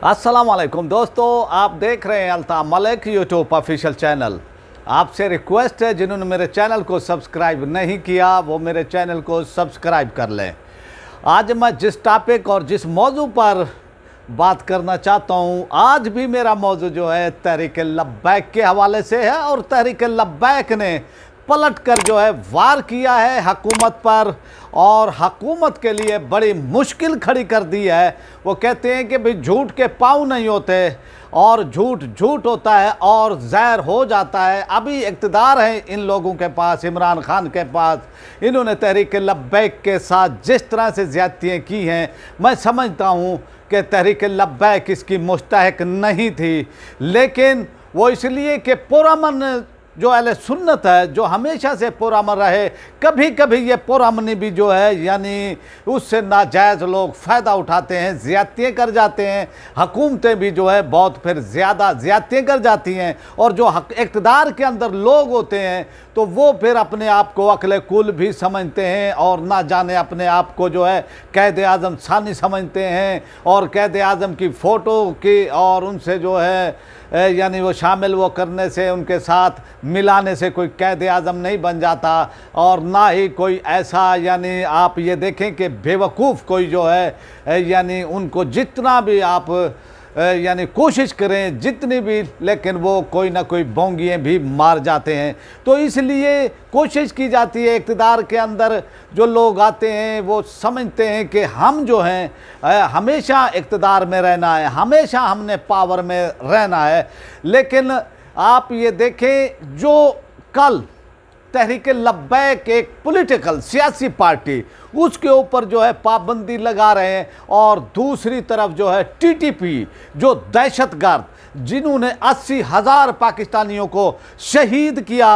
अस्सलाम वालेकुम दोस्तों, आप देख रहे हैं Altaf Malik YouTube official channel. आपसे रिक्वेस्ट है, जिन्होंने मेरे चैनल को सब्सक्राइब नहीं किया वो मेरे चैनल को सब्सक्राइब कर लें। आज मैं जिस टॉपिक और जिस मौजू पर बात करना चाहता हूँ, आज भी मेरा मौजू जो है तहरीक लब्बैक के हवाले से है। और तहरीक लब्बैक ने पलट कर जो है वार किया है हुकूमत पर और हुकूमत के लिए बड़ी मुश्किल खड़ी कर दी है। वो कहते हैं कि भाई झूठ के पाँव नहीं होते और झूठ झूठ होता है और ज़हर हो जाता है। अभी इक़्तिदार है इन लोगों के पास, इमरान खान के पास। इन्होंने तहरीक लब्बैक के साथ जिस तरह से ज़्यादतियाँ की हैं, मैं समझता हूँ कि तहरीक लब्बैक इसकी मुस्तहिक नहीं थी, लेकिन वो इसलिए कि पुरअमन जो अहले सुन्नत है, जो हमेशा से पुरअमन रहे, कभी कभी ये पुरअमनी भी जो है यानी उससे नाजायज़ लोग फ़ायदा उठाते हैं, ज़्यादतियाँ कर जाते हैं। हुकूमतें भी जो है बहुत फिर ज़्यादा ज़्यादतियाँ कर जाती हैं और जो इक़्तिदार के अंदर लोग होते हैं तो वो फिर अपने आप को अक्ल कुल भी समझते हैं और ना जाने अपने आप को जो है कैद आज़म सानी समझते हैं और कैद आज़म की फ़ोटो की और उनसे जो है यानी वो शामिल वो करने से, उनके साथ मिलाने से कोई कैद आज़म नहीं बन जाता। और ना ही कोई ऐसा यानी आप ये देखें कि बेवकूफ़ कोई जो है यानी उनको जितना भी आप यानी कोशिश करें जितनी भी, लेकिन वो कोई ना कोई बोंगियाँ भी मार जाते हैं। तो इसलिए कोशिश की जाती है, इक़्तिदार के अंदर जो लोग आते हैं वो समझते हैं कि हम जो हैं हमेशा इक़्तिदार में रहना है, हमेशा हमने पावर में रहना है। लेकिन आप ये देखें, जो कल तहरीक लब्बैक एक पॉलिटिकल सियासी पार्टी उसके ऊपर जो है पाबंदी लगा रहे हैं और दूसरी तरफ जो है टीटीपी जो दहशतगर्द जिन्होंने 80,000 पाकिस्तानियों को शहीद किया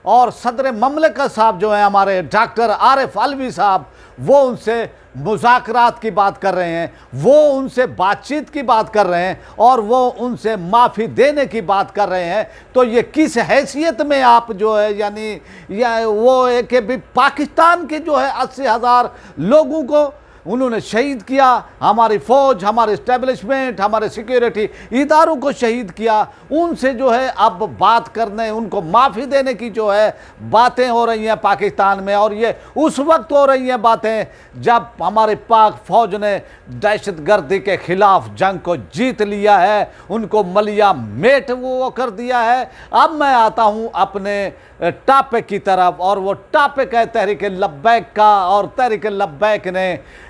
और सदर ममलिकत साहब जो है हमारे डॉक्टर आरिफ अलवी साहब, वो उनसे मुज़ाकरात की बात कर रहे हैं, वो उनसे बातचीत की बात कर रहे हैं और वो उनसे माफ़ी देने की बात कर रहे हैं। तो ये किस हैसियत में आप जो है यानी या वो है कि भी पाकिस्तान के जो है 80,000 लोगों को उन्होंने शहीद किया, हमारी फ़ौज, हमारे इस्टेब्लिशमेंट, हमारे सिक्योरिटी इदारों को शहीद किया। उनसे जो है अब बात करने, उनको माफ़ी देने की जो है बातें हो रही हैं पाकिस्तान में। और ये उस वक्त हो रही हैं बातें जब हमारे पाक फ़ौज ने दहशतगर्दी के ख़िलाफ़ जंग को जीत लिया है, उनको मलिया मेट वो कर दिया है। अब मैं आता हूँ अपने टॉपिक की तरफ और वो टॉपिक है तहरीक लब्बैक का। और तहरीक लब्बैक ने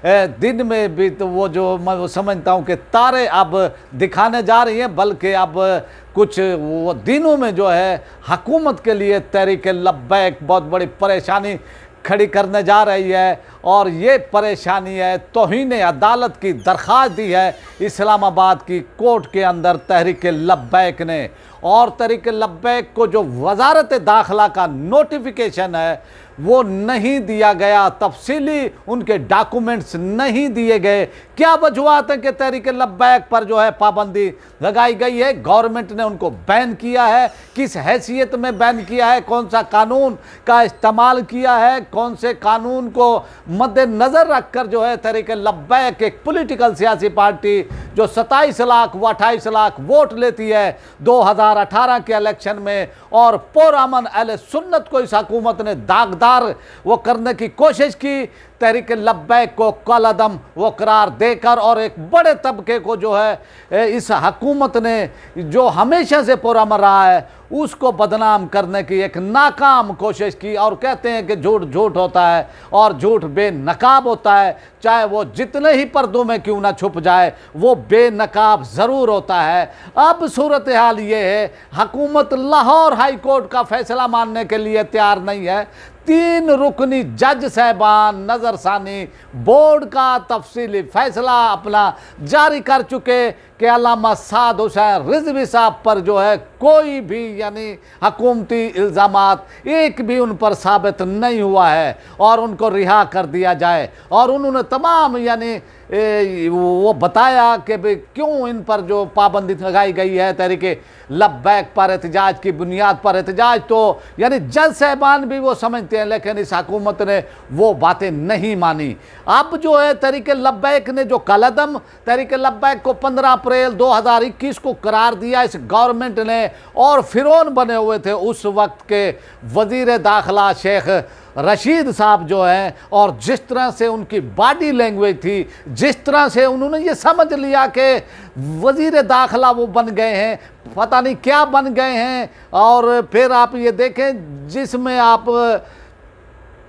दिन में भी तो वो जो मैं समझता हूँ कि तारे अब दिखाने जा रही हैं, बल्कि अब कुछ वो दिनों में जो है हुकूमत के लिए तहरीक लब्बैक बहुत बड़ी परेशानी खड़ी करने जा रही है। और ये परेशानी है, तौहीन अदालत की दरख्वास्त दी है इस्लामाबाद की कोर्ट के अंदर तहरीक लब्बैक ने। और तहरीक लब्बैक को जो वजारत दाखिला का नोटिफिकेशन है वो नहीं दिया गया, तफसीली उनके डॉक्यूमेंट्स नहीं दिए गए। क्या वजूहत है कि तहरीक लब्बैक पर जो है पाबंदी लगाई गई है? गवर्नमेंट ने उनको बैन किया है, किस हैसियत में बैन किया है, कौन सा कानून का इस्तेमाल किया है, कौन से कानून को मद्देनज़र रख कर जो है तहरीक लब्बैक एक पॉलिटिकल सियासी पार्टी जो 27 लाख व 28 लाख वोट लेती है 2018 के इलेक्शन में, और पुरअमन अहले सुन्नत को इस हुकूमत ने दागदार वो करने की कोशिश की, तहरीक लब्बैक को कलअदम वो करार देकर और एक बड़े तबके को जो है इस हुकूमत ने जो हमेशा से पुरअमन रहा है उसको बदनाम करने की एक नाकाम कोशिश की। और कहते हैं कि झूठ झूठ होता है और झूठ बेनकाब होता है, चाहे वो जितने ही पर्दों में क्यों ना छुप जाए वो बेनकाब ज़रूर होता है। अब सूरत हाल ये है, हुकूमत लाहौर हाई कोर्ट का फैसला मानने के लिए तैयार नहीं है। 3 रुकनी जज साहबान नज़रसानी बोर्ड का तफसीली फ़ैसला अपना जारी कर चुके कि अल्लामा साद हुसैन रिजवी साहब पर जो है कोई भी यानी हकूमती इल्ज़ामात एक भी उन पर साबित नहीं हुआ है और उनको रिहा कर दिया जाए। और उन्होंने तमाम यानी वो बताया कि भाई क्यों इन पर जो पाबंदी लगाई गई है तहरीके लब्बैक पर एहतजाज की बुनियाद पर एहतजाज, तो यानी जज साहबान भी वो समझते हैं, लेकिन इस हुकूमत ने वो बातें नहीं मानी। अब जो है तहरीके लब्बैक ने जो कलदम तहरीके लब्बैक को 15 अप्रैल 2021 को करार दिया इस गवर्नमेंट ने, और फिरौन बने हुए थे उस वक्त के वज़ीर दाखिला शेख रशीद साहब जो हैं, और जिस तरह से उनकी बॉडी लैंग्वेज थी, जिस तरह से उन्होंने ये समझ लिया कि वज़ीर दाखिला वो बन गए हैं, पता नहीं क्या बन गए हैं। और फिर आप ये देखें जिसमें आप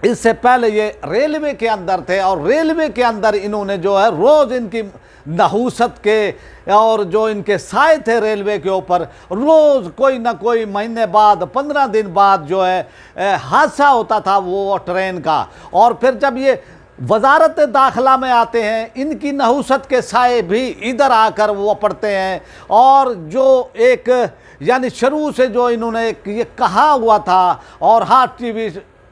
इससे पहले ये रेलवे के अंदर थे, और रेलवे के अंदर इन्होंने जो है रोज़ इनकी नहूसत के और जो इनके साए थे रेलवे के ऊपर, रोज़ कोई ना कोई महीने बाद 15 दिन बाद जो है हादसा होता था वो ट्रेन का। और फिर जब ये वजारत दाखिला में आते हैं, इनकी नहूसत के साए भी इधर आकर वो पड़ते हैं। और जो एक यानी शुरू से जो इन्होंने ये कहा हुआ था, और हर टीवी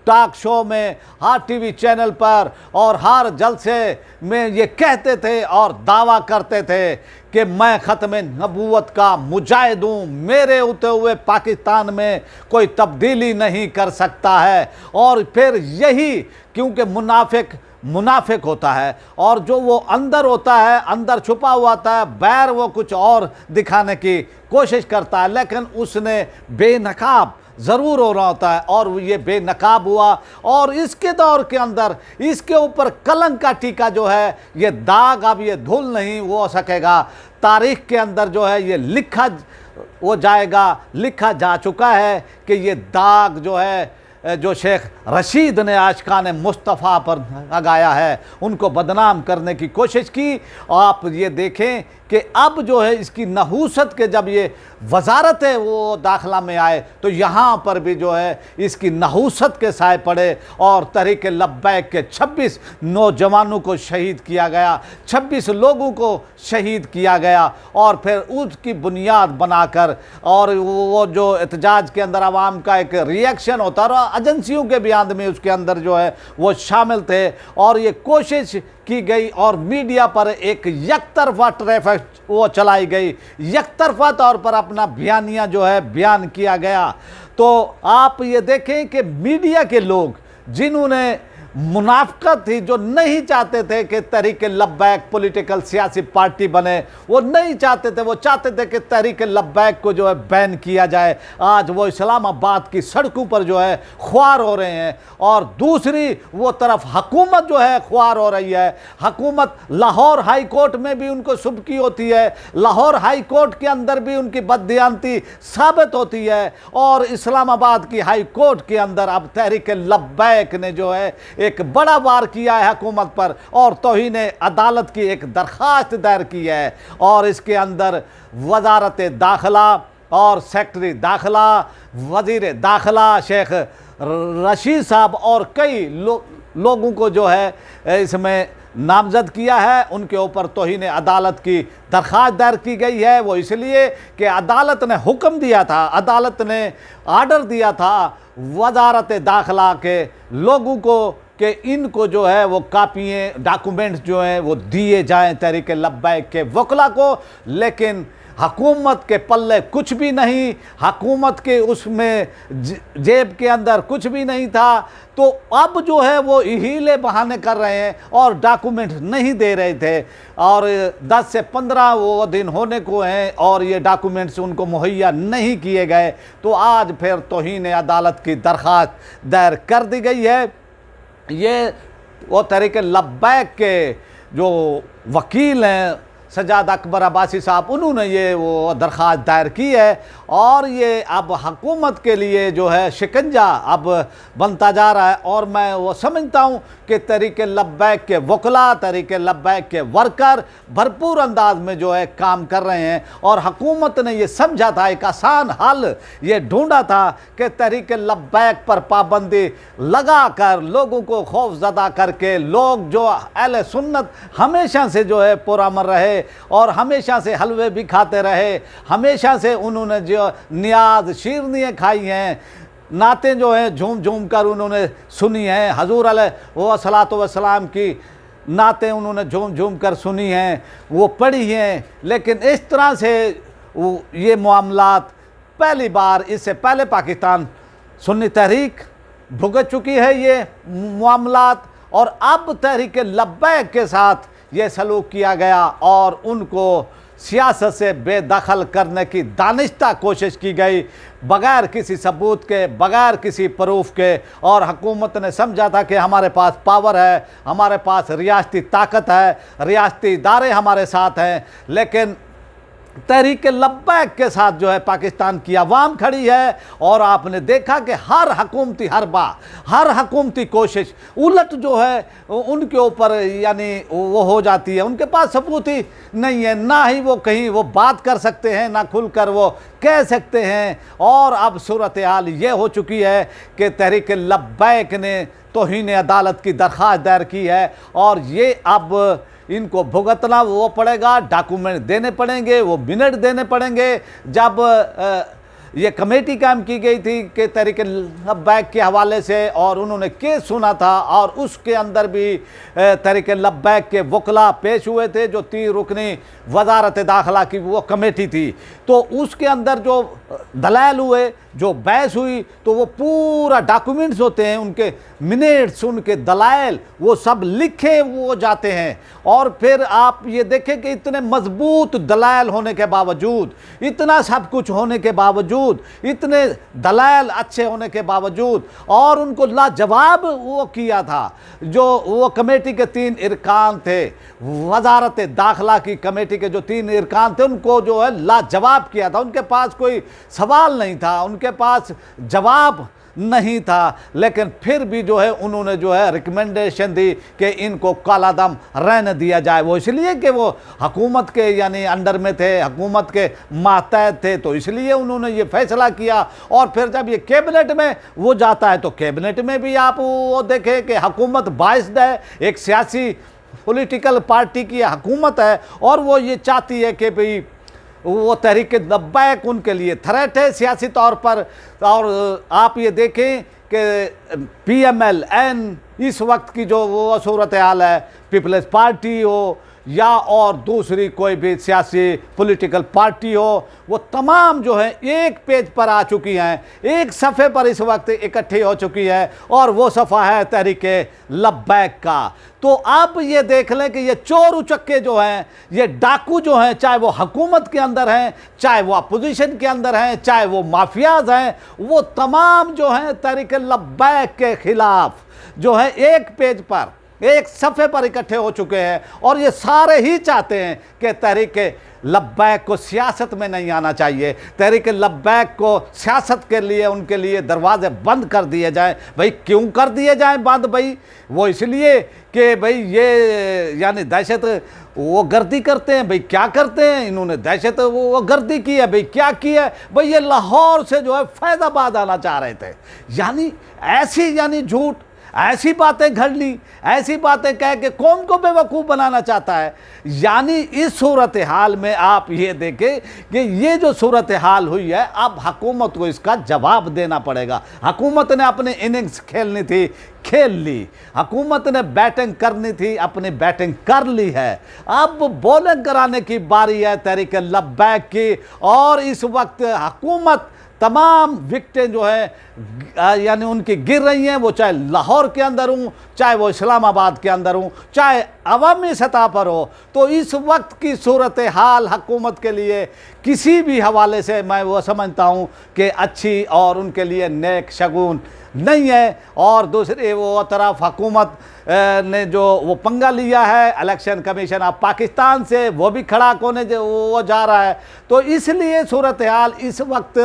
टॉक शो में, हर टीवी चैनल पर और हर जलसे में ये कहते थे और दावा करते थे कि मैं ख़त्म नबूवत का मुजाहिद हूँ, मेरे होते हुए पाकिस्तान में कोई तब्दीली नहीं कर सकता है। और फिर यही क्योंकि मुनाफिक होता है, और जो वो अंदर होता है, अंदर छुपा हुआ होता है, बैर वो कुछ और दिखाने की कोशिश करता है, लेकिन उसने बेनकाब ज़रूर हो रहा होता है, और ये बेनकाब हुआ। और इसके दौर के अंदर इसके ऊपर कलंक का टीका जो है, ये दाग अब ये धुल नहीं हो सकेगा। तारीख़ के अंदर जो है ये लिखा जा चुका है कि ये दाग जो है जो शेख रशीद ने आशिकान मुस्तफ़ा पर लगाया है, उनको बदनाम करने की कोशिश की। आप ये देखें कि अब जो है इसकी नहूसत के जब ये वजारत है वो दाखिला में आए, तो यहाँ पर भी जो है इसकी नहूसत के साए पड़े, और तहरीक लब्बैक के 26 नौजवानों को शहीद किया गया, 26 लोगों को शहीद किया गया। और फिर उसकी बुनियाद बनाकर, और वो जो एहतजाज के अंदर आवाम का एक रिएक्शन होता रहा, एजेंसियों के बयान में उसके अंदर जो है वो शामिल थे, और ये कोशिश की गई और मीडिया पर एक यकतरफा ट्रैफिक वो चलाई गई, यकतरफा तौर पर अपना बयानिया जो है बयान किया गया। तो आप ये देखें कि मीडिया के लोग जिन्होंने मुनाफिकत थी, जो नहीं चाहते थे कि तहरीक लब्बैक पॉलिटिकल सियासी पार्टी बने, वो नहीं चाहते थे, वो चाहते थे कि तहरीक लब्बैक को जो है बैन किया जाए, आज वो इस्लामाबाद की सड़कों पर जो है ख्वार हो रहे हैं। और दूसरी वो तरफ हुकूमत जो है ख्वार हो रही है। हुकूमत लाहौर हाई कोर्ट में भी उनको सुबकी होती है, लाहौर हाई कोर्ट के अंदर भी उनकी बददियानती साबित होती है, और इस्लामाबाद की हाई कोर्ट के अंदर अब तहरीक लब्बैक ने जो है एक बड़ा वार किया है हुकूमत पर, और तौहीन अदालत की एक दरख्वास्त दायर की है। और इसके अंदर वजारत दाखिला और सेक्रेटरी दाखिला, वज़ीर दाखिला शेख रशीद साहब और कई लोगों को जो है इसमें नामजद किया है। उनके ऊपर तौहीन अदालत की दरख्वास्त दायर की गई है। वो इसलिए कि अदालत ने हुक्म दिया था, अदालत ने आर्डर दिया था वजारत दाखिला के लोगों को कि इनको जो है वो कापियाँ डॉक्यूमेंट्स जो हैं वो दिए जाएं तहरीक लब्बैक के वकला को। लेकिन हुकूमत के पल्ले कुछ भी नहीं, हुकूमत के उसमें जेब के अंदर कुछ भी नहीं था। तो अब जो है वो हीले बहाने कर रहे हैं और डॉक्यूमेंट नहीं दे रहे थे, और 10 से 15 वो दिन होने को हैं और ये डॉक्यूमेंट्स उनको मुहैया नहीं किए गए। तो आज फिर तौहीन अदालत की दरख्वास्त दायर कर दी गई है। ये वो तहरीक लब्बैक के जो वकील हैं सजाद अकबर अब्बासी साहब, उन्होंने ये वो दरख्वास्त दायर की है, और ये अब हुकूमत के लिए जो है शिकंजा अब बनता जा रहा है। और मैं वो समझता हूँ कि तहरीक लब्बैक के वकला, तहरीक लब्बैक के वर्कर भरपूर अंदाज में जो है काम कर रहे हैं, और हुकूमत ने ये समझा था, एक आसान हल ये ढूंढा था कि तहरीक लब्बैक पर पाबंदी लगा कर लोगों को खौफजदा करके, लोग जो अहले सुन्नत हमेशा से जो है पुरअमन रहे, رہے اور ہمیشہ سے حلوے بھی کھاتے رہے، ہمیشہ سے انہوں نے جو نیاز شیرنیاں کھائی ہیں، نعتیں جو ہیں جھوم جھوم کر انہوں نے سنی ہیں، حضور علیہ والسلام کی نعتیں انہوں نے جھوم جھوم کر سنی ہیں، وہ پڑھی ہیں، لیکن اس طرح سے یہ معاملات پہلی بار، اس سے پہلے پاکستان سنی تحریک بھگت چکی ہے یہ معاملات، اور اب تحریک لبیک کے ساتھ یہ سلوک کیا گیا اور ان کو سیاست سے بے دخل کرنے کی دانستہ کوشش کی گئی، بغیر کسی ثبوت کے، بغیر کسی پروف کے، اور حکومت نے سمجھا تھا کہ ہمارے پاس پاور ہے، ہمارے پاس ریاستی طاقت ہے، ریاستی ادارے ہمارے ساتھ ہیں، لیکن تحریک لبیک کے ساتھ جو ہے پاکستان کی عوام کھڑی ہے، اور آپ نے دیکھا کہ ہر حکومتی حربہ، ہر حکومتی کوشش الٹ جو ہے ان کے اوپر یعنی وہ ہو جاتی ہے، ان کے پاس ثبوت ہی نہیں ہے، نہ ہی وہ کہیں وہ بات کر سکتے ہیں، نہ کھل کر وہ کہہ سکتے ہیں، اور اب صورتحال یہ ہو چکی ہے کہ تحریک لبیک نے توہین عدالت کی درخواست دائر کی ہے، اور یہ اب ان کو بھگتنا وہ پڑے گا، ڈاکومنٹ دینے پڑیں گے، وہ منٹ دینے پڑیں گے۔ جب یہ کمیٹی قائم کی گئی تھی کہ تحریک لبیک کے حوالے سے، اور انہوں نے کیس سنا تھا، اور اس کے اندر بھی تحریک لبیک کے وکلاء پیش ہوئے تھے، جو 3 رکنی وزارت داخلہ کی وہ کمیٹی تھی، تو اس کے اندر جو دلائل ہوئے، جو بحث ہوئی، تو وہ پورا ڈاکومنٹس ہوتے ہیں، ان کے منٹس، ان کے دلائل وہ سب لکھے وہ جاتے ہیں، اور پھر آپ یہ دیکھیں کہ اتنے مضبوط دلائل ہونے کے باوجود، اتنا سب کچھ ہونے کے باوجود، اتنے دلائل اچھے ہونے کے باوجود، اور ان کو لاجواب وہ کیا تھا، جو وہ کمیٹی کے 3 ارکان تھے، وزارت داخلہ کی کمیٹی کے جو 3 ارکان تھے، ان کو جو ہے لاجواب کیا تھا، ان کے پاس کوئی سوال نہیں تھا، ان کے پاس جواب نہیں تھا، لیکن پھر بھی جو ہے انہوں نے جو ہے ریکمنڈیشن دی کہ ان کو کالا دم رہنے دیا جائے، وہ اس لیے کہ وہ حکومت کے یعنی انڈر میں تھے، حکومت کے ماتحت تھے، تو اس لیے انہوں نے یہ فیصلہ کیا۔ اور پھر جب یہ کیبنٹ میں وہ جاتا ہے، تو کیبنٹ میں بھی آپ وہ دیکھیں کہ حکومت باعث ہے، ایک سیاسی پولیٹیکل پارٹی کی حکومت ہے، اور وہ یہ چاہتی ہے کہ بھئی وہ تحریک لبیک ان کے لیے تھریٹ ہے سیاسی طور پر۔ اور آپ یہ دیکھیں کہ پی ایم ایل این اس وقت کی جو وہ صورتحال ہے، پیپلز پارٹی ہو یا اور دوسری کوئی بھی سیاسی پولیٹیکل پارٹی ہو، وہ تمام جو ہے ایک پیج پر آ چکی ہیں، ایک صفحے پر اس وقت اکٹھی ہو چکی ہے، اور وہ صفحہ ہے تحریک لبیک کا۔ تو آپ یہ دیکھ لیں کہ یہ چور اچکے جو ہیں، یہ ڈاکو جو ہیں، چاہے وہ حکومت کے اندر ہیں، چاہے وہ اپوزیشن کے اندر ہیں، چاہے وہ مافیاز ہیں، وہ تمام جو ہیں تحریک لبیک کے خلاف جو ہے ایک پیج پر، ایک صفحے پر اکٹھے ہو چکے ہیں، اور یہ سارے ہی چاہتے ہیں کہ تحریک لبیک کو سیاست میں نہیں آنا چاہیے، تحریک لبیک کو سیاست کے لیے ان کے لیے دروازے بند کر دیے جائیں۔ بھئی کیوں کر دیے جائیں بند؟ بھئی وہ اس لیے کہ بھئی یہ یعنی دہشت وہ گردی کرتے ہیں۔ بھئی کیا کرتے ہیں انہوں نے؟ دہشت وہ گردی کی ہے۔ بھئی کیا کی ہے؟ بھئی یہ لاہور سے جو ہے فیض آباد آنا چاہ رہے تھے، یعنی ایسی یعنی جھوٹ، ایسی باتیں گھڑ لی، ایسی باتیں کہہ کے قوم کو بے وقوف بنانا چاہتا ہے۔ یعنی اس صورتحال میں آپ یہ دیکھیں کہ یہ جو صورتحال ہوئی ہے، اب حکومت کو اس کا جواب دینا پڑے گا۔ حکومت نے اپنی اننگز کھیلنی تھی، کھیل لی، حکومت نے بیٹنگ کرنی تھی، اپنی بیٹنگ کر لی ہے، اب بولنگ کرانے کی باری ہے تحریک لبیک کی۔ اور اس وقت حکومت تمام وکٹیں جو ہیں یعنی ان کی گر رہی ہیں، وہ چاہے لاہور کے اندر ہوں، چاہے وہ اسلام آباد کے اندر ہوں، چاہے عوامی سطح پر ہو۔ تو اس وقت کی صورتحال حکومت کے لیے کسی بھی حوالے سے میں وہ سمجھتا ہوں کہ اچھی اور ان کے لیے نیک شگون نہیں ہے۔ اور دوسری وہ طرف حکومت نے جو وہ پنگا لیا ہے الیکشن کمیشن آف پاکستان سے، وہ بھی کھڑا ہونے وہ جا رہا ہے۔ تو اس لیے صورتحال اس وقت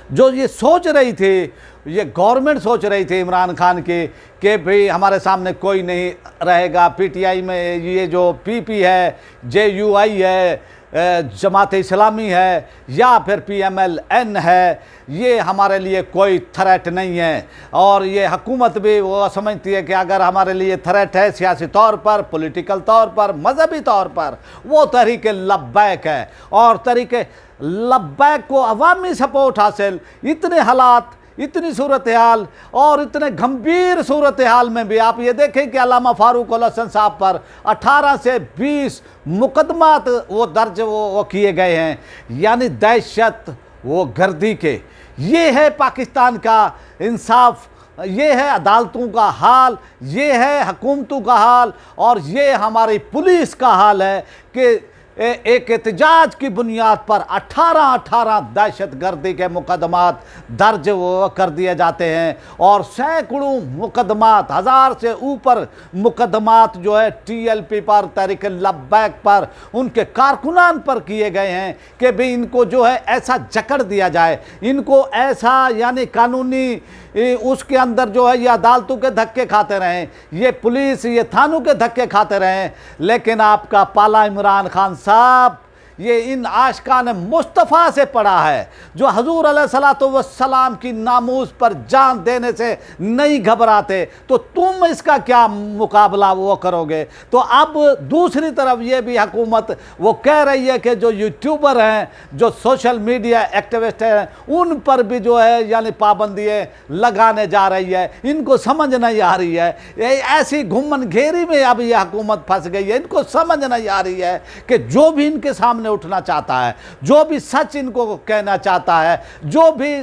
جو یہ سوچ رہی تھی، یہ گورنمنٹ سوچ رہی تھی عمران خان کی کہ بھئی ہمارے سامنے کوئی نہیں رہے گا، پی ٹی آئی میں یہ جو پی پی ہے، جے یو آئی ہے، जमात इस्लामी है या फिर PMLN है, ये हमारे लिए कोई थ्रेट नहीं है। और ये हुकूमत भी वो समझती है कि अगर हमारे लिए थ्रेट है सियासी तौर पर, पॉलिटिकल तौर पर, मजहबी तौर पर, वो तहरीक लब्बैक है। और तहरीक लब्बैक को अवामी सपोर्ट हासिल, इतने हालात, इतनी सूरत हाल और इतने गंभीर सूरत हाल में भी आप ये देखें कि अल्लामा फारूक उल हसन साहब पर 18 से 20 मुकदमात वो दर्ज वो किए गए हैं, यानी दहशत वो गर्दी के। ये है पाकिस्तान का इंसाफ, ये है अदालतों का हाल, ये है हुकूमतों का हाल, और ये हमारी पुलिस का हाल है कि एक एहतजाज की बुनियाद पर 18 दहशत गर्दी के मुकदमात दर्ज वो कर दिए जाते हैं। और सैकड़ों मुकदमात, 1000 से ऊपर मुकदमात जो है TLP पर, तहरीक लब्बैक पर, उनके कारकुनान पर किए गए हैं कि भी इनको जो है ऐसा जकड़ दिया जाए, इनको ऐसा यानी कानूनी उसके अंदर जो है ये अदालतों के धक्के खाते रहें, ये पुलिस, ये थानों के धक्के खाते रहें। लेकिन आपका पाला इमरान खान साहब ये इन आशिकान मुस्तफ़ा से पड़ा है, जो हजूर अलैहिस्सलातु वस्सलाम की नामूस पर जान देने से नहीं घबराते, तो तुम इसका क्या मुकाबला वो करोगे। तो अब दूसरी तरफ ये भी हुकूमत वो कह रही है कि जो यूट्यूबर हैं, जो सोशल मीडिया एक्टिविस्ट हैं, उन पर भी जो है यानी पाबंदियाँ लगाने जा रही है। इनको समझ नहीं आ रही है, ऐसी घुमन घेरी में अब ये हुकूमत फंस गई है। इनको समझ नहीं आ रही है कि जो भी इनके सामने उठना चाहता है, जो भी सच इनको कहना चाहता है, जो भी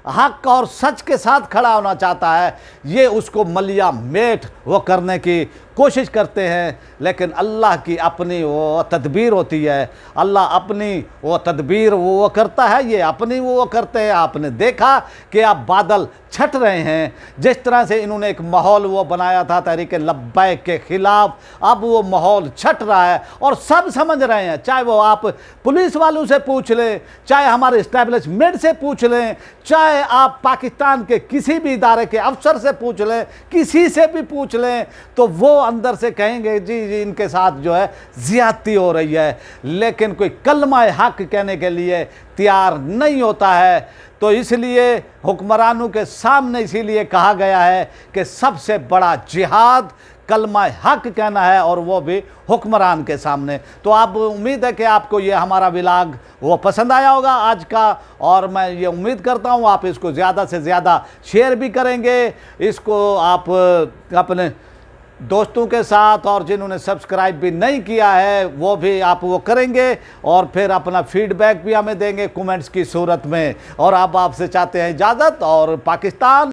हक और सच के साथ खड़ा होना चाहता है, ये उसको मलिया मेट वो करने की कोशिश करते हैं। लेकिन अल्लाह की अपनी वो तदबीर होती है, अल्लाह अपनी वो तदबीर वो करता है, ये अपनी वो करते हैं। आपने देखा कि अब बादल छट रहे हैं, जिस तरह से इन्होंने एक माहौल वो बनाया था तहरीक लब्बैक के ख़िलाफ़, अब वो माहौल छट रहा है और सब समझ रहे हैं। चाहे वो आप पुलिस वालों से पूछ लें, चाहे हमारे इस्टेब्लिशमेंट से पूछ लें, चाहे आप पाकिस्तान के किसी भी इदारे के अफसर से पूछ लें, किसी से भी पूछ लें, तो वो अंदर से कहेंगे जी इनके साथ जो है ज़्यादती हो रही है। लेकिन कोई कलमा हक कहने के लिए तैयार नहीं होता है। तो इसलिए हुक्मरानों के सामने इसीलिए कहा गया है कि सबसे बड़ा जिहाद कलमा हक कहना है, और वो भी हुक्मरान के सामने। तो आप उम्मीद है कि आपको ये हमारा व्लॉग वो पसंद आया होगा आज का, और मैं ये उम्मीद करता हूँ आप इसको ज़्यादा से ज़्यादा शेयर भी करेंगे, इसको आप अपने दोस्तों के साथ, और जिन्होंने सब्सक्राइब भी नहीं किया है वो भी आप वो करेंगे, और फिर अपना फीडबैक भी हमें देंगे कमेंट्स की सूरत में। और अब आपसे चाहते हैं इजाज़त, और पाकिस्तान